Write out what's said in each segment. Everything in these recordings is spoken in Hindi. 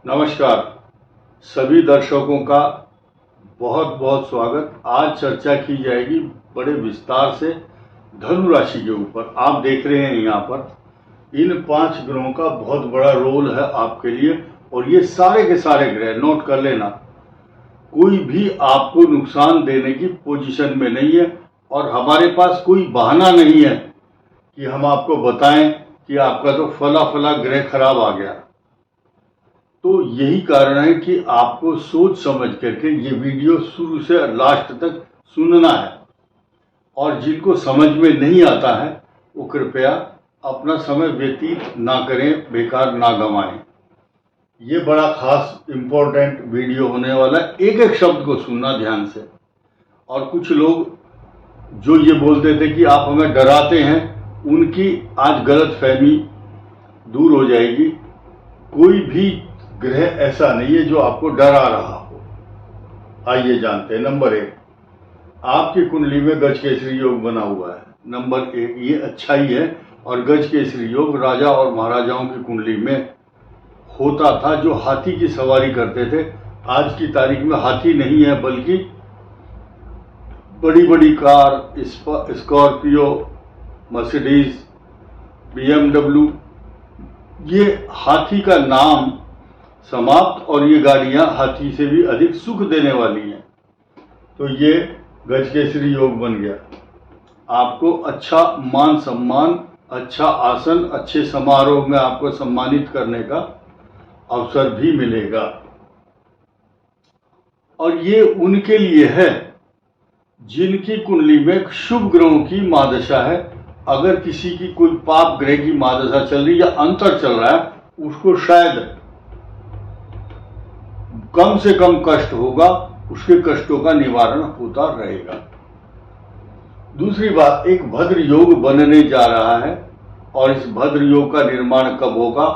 नमस्कार सभी दर्शकों का बहुत बहुत स्वागत। आज चर्चा की जाएगी बड़े विस्तार से धनु राशि के ऊपर। आप देख रहे हैं यहाँ पर इन 5 ग्रहों का बहुत बड़ा रोल है आपके लिए, और ये सारे के सारे ग्रह, नोट कर लेना, कोई भी आपको नुकसान देने की पोजीशन में नहीं है, और हमारे पास कोई बहाना नहीं है कि हम आपको बताएं कि आपका तो फला फला ग्रह खराब आ गया। तो यही कारण है कि आपको सोच समझ करके ये वीडियो शुरू से लास्ट तक सुनना है, और जिनको समझ में नहीं आता है वो कृपया अपना समय व्यतीत ना करें, बेकार ना गंवाएं। ये बड़ा खास इम्पोर्टेंट वीडियो होने वाला है, एक एक शब्द को सुनना ध्यान से। और कुछ लोग जो ये बोलते थे कि आप हमें डराते हैं, उनकी आज गलत फहमी दूर हो जाएगी। कोई भी ग्रह ऐसा नहीं है जो आपको डरा रहा हो। आइए जानते हैं। नंबर 1, आपकी कुंडली में गज केसरी योग बना हुआ है। नंबर 1, ये अच्छा ही है, और गज केसरी योग राजा और महाराजाओं की कुंडली में होता था, जो हाथी की सवारी करते थे। आज की तारीख में हाथी नहीं है, बल्कि बड़ी बड़ी कार, स्कॉर्पियो, मर्सिडीज, BMW, ये हाथी का नाम समाप्त, और ये गाड़ियां हाथी से भी अधिक सुख देने वाली हैं। तो ये गज केसरी योग बन गया। आपको अच्छा मान सम्मान, अच्छा आसन, अच्छे समारोह में आपको सम्मानित करने का अवसर भी मिलेगा। और ये उनके लिए है जिनकी कुंडली में शुभ ग्रहों की महादशा है। अगर किसी की कोई पाप ग्रह की महादशा चल रही या अंतर चल रहा है, उसको शायद कम से कम कष्ट होगा, उसके कष्टों का निवारण होता रहेगा। दूसरी बात, एक भद्र योग बनने जा रहा है, और इस भद्र योग का निर्माण कब होगा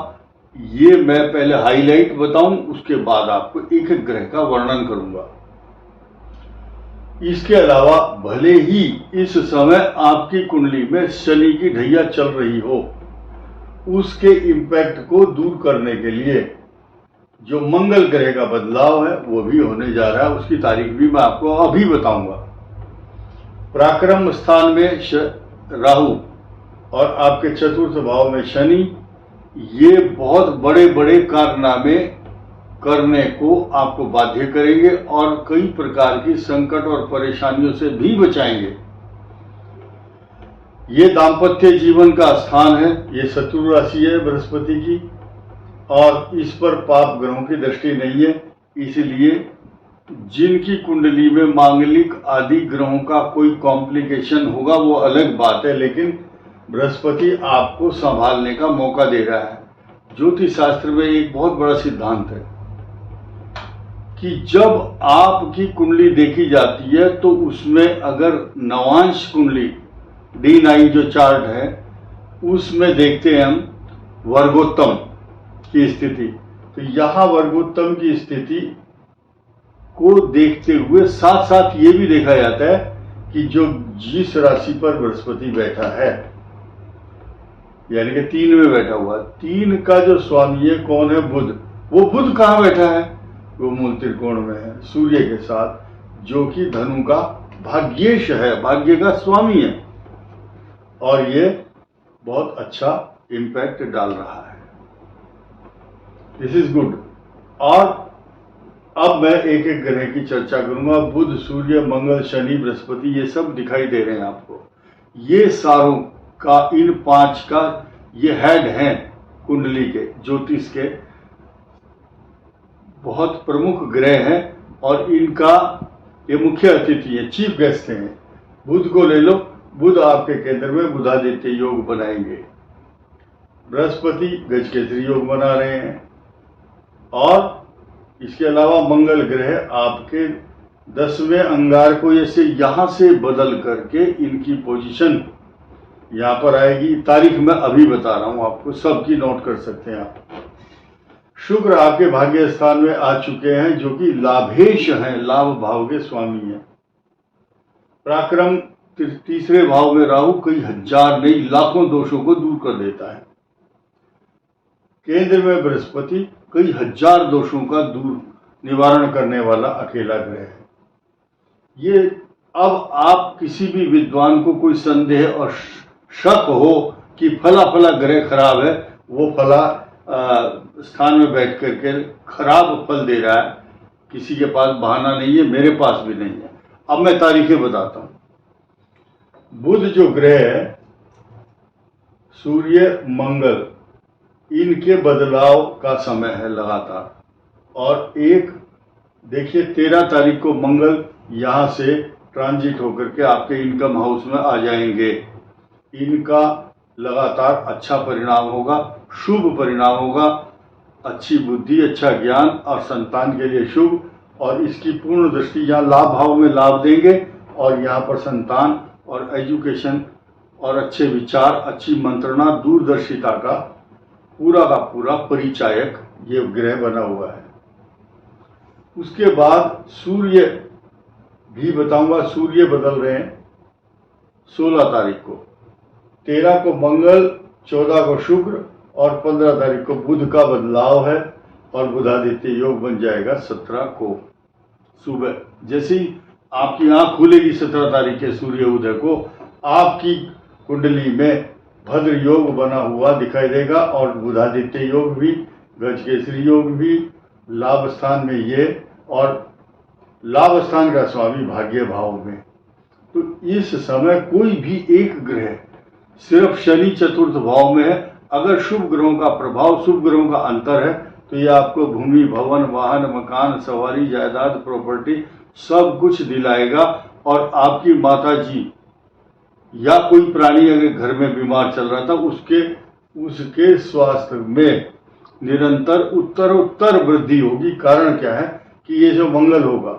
ये मैं पहले हाईलाइट बताऊं, उसके बाद आपको एक एक ग्रह का वर्णन करूंगा। इसके अलावा भले ही इस समय आपकी कुंडली में शनि की ढैया चल रही हो, उसके इम्पैक्ट को दूर करने के लिए जो मंगल ग्रह का बदलाव है वो भी होने जा रहा है। उसकी तारीख भी मैं आपको अभी बताऊंगा। पराक्रम स्थान में राहु और आपके चतुर्थ भाव में शनि, ये बहुत बड़े बड़े कारनामे करने को आपको बाध्य करेंगे, और कई प्रकार की संकट और परेशानियों से भी बचाएंगे। ये दाम्पत्य जीवन का स्थान है, ये शत्रु राशि है बृहस्पति की, और इस पर पाप ग्रहों की दृष्टि नहीं है। इसलिए जिनकी कुंडली में मांगलिक आदि ग्रहों का कोई कॉम्प्लिकेशन होगा वो अलग बात है, लेकिन बृहस्पति आपको संभालने का मौका दे रहा है। ज्योतिष शास्त्र में एक बहुत बड़ा सिद्धांत है कि जब आपकी कुंडली देखी जाती है तो उसमें अगर नवांश कुंडली D9 जो चार्ट है उसमें देखते हैं हम वर्गोत्तम की स्थिति, तो यहां वर्गोत्तम की स्थिति को देखते हुए साथ साथ ये भी देखा जाता है कि जो जिस राशि पर बृहस्पति बैठा है, यानी कि 3 में बैठा हुआ, 3 का जो स्वामी है कौन है? बुध। वो बुध कहाँ बैठा है? वो मूल त्रिकोण में है सूर्य के साथ, जो कि धनु का भाग्येश है, भाग्य का स्वामी है, और ये बहुत अच्छा इम्पैक्ट डाल रहा है। This is good. और अब मैं एक एक ग्रह की चर्चा करूंगा। बुध, सूर्य, मंगल, शनि, बृहस्पति, ये सब दिखाई दे रहे हैं आपको। ये सारों का, इन 5 का ये हेड हैं कुंडली के, ज्योतिष के बहुत प्रमुख ग्रह हैं, और इनका ये मुख्य अतिथि है, चीफ गेस्ट हैं। बुध को ले लो, बुध आपके केंद्र में बुधादित्य योग बनाएंगे। बृहस्पति गज केसरी योग बना रहे हैं, और इसके अलावा मंगल ग्रह आपके 10वें अंगार को ऐसे यहां से बदल करके इनकी पोजीशन यहां पर आएगी। तारीख मैं अभी बता रहा हूं आपको, सबकी नोट कर सकते हैं आप। शुक्र आपके भाग्य स्थान में आ चुके हैं, जो कि लाभेश हैं, लाभ भाव के स्वामी हैं। पराक्रम तीसरे भाव में राहु कई हजार नहीं लाखों दोषों को दूर कर देता है। केंद्र में बृहस्पति कई हजार दोषों का दूर निवारण करने वाला अकेला ग्रह है। ये अब आप किसी भी विद्वान को कोई संदेह और शक हो कि फला फला ग्रह खराब है, वो फला स्थान में बैठ करके खराब फल दे रहा है, किसी के पास बहाना नहीं है, मेरे पास भी नहीं है। अब मैं तारीखें बताता हूं। बुध जो ग्रह है, सूर्य, मंगल, इनके बदलाव का समय है लगातार। और एक देखिए 13 तारीख को मंगल यहां से ट्रांजिट होकर के आपके इनकम हाउस में आ जाएंगे। इनका लगातार अच्छा परिणाम होगा, शुभ परिणाम होगा, अच्छी बुद्धि, अच्छा ज्ञान और संतान के लिए शुभ। और इसकी पूर्ण दृष्टि यहाँ लाभ भाव में लाभ देंगे और यहाँ पर संतान और एजुकेशन और अच्छे विचार, अच्छी मंत्रणा, दूरदर्शिता का पूरा परिचायक ये ग्रह बना हुआ है। उसके बाद सूर्य भी बताऊंगा। सूर्य बदल रहे हैं 16 तारीख को, 13 को मंगल, 14 को शुक्र और 15 तारीख को बुध का बदलाव है और बुधादित्य योग बन जाएगा 17 को सुबह। जैसे ही आपकी आंख खुलेगी 17 तारीख के सूर्य उदय को, आपकी कुंडली में भद्र योग बना हुआ दिखाई देगा और बुधादित्य योग भी, गजकेसरी योग भी, लाभ स्थान में ये, और लाभ स्थान का स्वामी भाग्य भाव में। तो इस समय कोई भी एक ग्रह, सिर्फ शनि चतुर्थ भाव में है। अगर शुभ ग्रहों का प्रभाव, शुभ ग्रहों का अंतर है, तो ये आपको भूमि, भवन, वाहन, मकान, सवारी, जायदाद, प्रॉपर्टी सब कुछ दिलाएगा। और आपकी माता जी या कोई प्राणी अगर घर में बीमार चल रहा था, उसके स्वास्थ्य में निरंतर उत्तरोत्तर वृद्धि होगी। कारण क्या है कि ये जो मंगल होगा,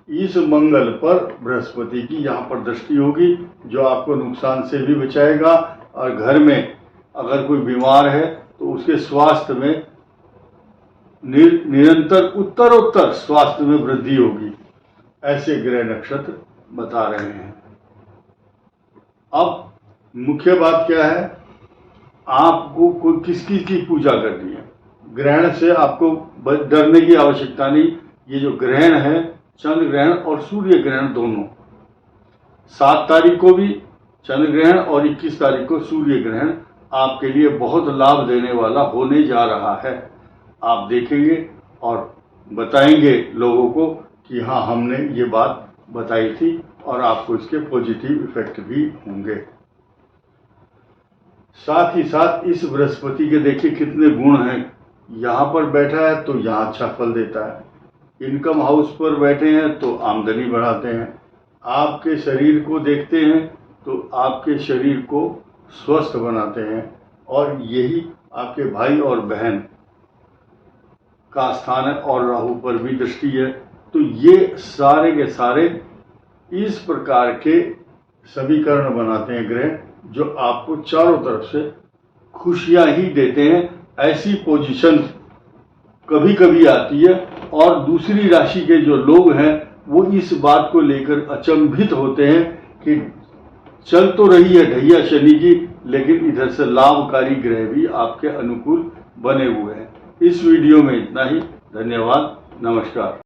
इस मंगल पर बृहस्पति की यहाँ पर दृष्टि होगी, जो आपको नुकसान से भी बचाएगा। और घर में अगर कोई बीमार है तो उसके स्वास्थ्य में निरंतर उत्तरोत्तर स्वास्थ्य में वृद्धि होगी। ऐसे ग्रह नक्षत्र बता रहे हैं। अब मुख्य बात क्या है, आपको कोई किसकी पूजा करनी है। ग्रहण से आपको डरने की आवश्यकता नहीं। ये जो ग्रहण है, चंद्र ग्रहण और सूर्य ग्रहण दोनों, 7 तारीख को भी चंद्र ग्रहण और 21 तारीख को सूर्य ग्रहण आपके लिए बहुत लाभ देने वाला होने जा रहा है। आप देखेंगे और बताएंगे लोगों को कि हाँ, हमने ये बात बताई थी, और आपको इसके पॉजिटिव इफेक्ट भी होंगे। साथ ही साथ इस बृहस्पति के देखिए कितने गुण हैं। यहाँ पर बैठा है तो यहाँ अच्छा फल देता है, इनकम हाउस पर बैठे हैं तो आमदनी बढ़ाते हैं, आपके शरीर को देखते हैं तो आपके शरीर को स्वस्थ बनाते हैं, और यही आपके भाई और बहन का स्थान है और राहु पर भी दृष्टि है। तो ये सारे के सारे इस प्रकार के समीकरण बनाते हैं ग्रह, जो आपको चारों तरफ से खुशियां ही देते हैं। ऐसी पोजीशन कभी कभी आती है और दूसरी राशि के जो लोग हैं वो इस बात को लेकर अचंभित होते हैं कि चल तो रही है ढैया शनि की, लेकिन इधर से लाभकारी ग्रह भी आपके अनुकूल बने हुए हैं। इस वीडियो में इतना ही। धन्यवाद, नमस्कार।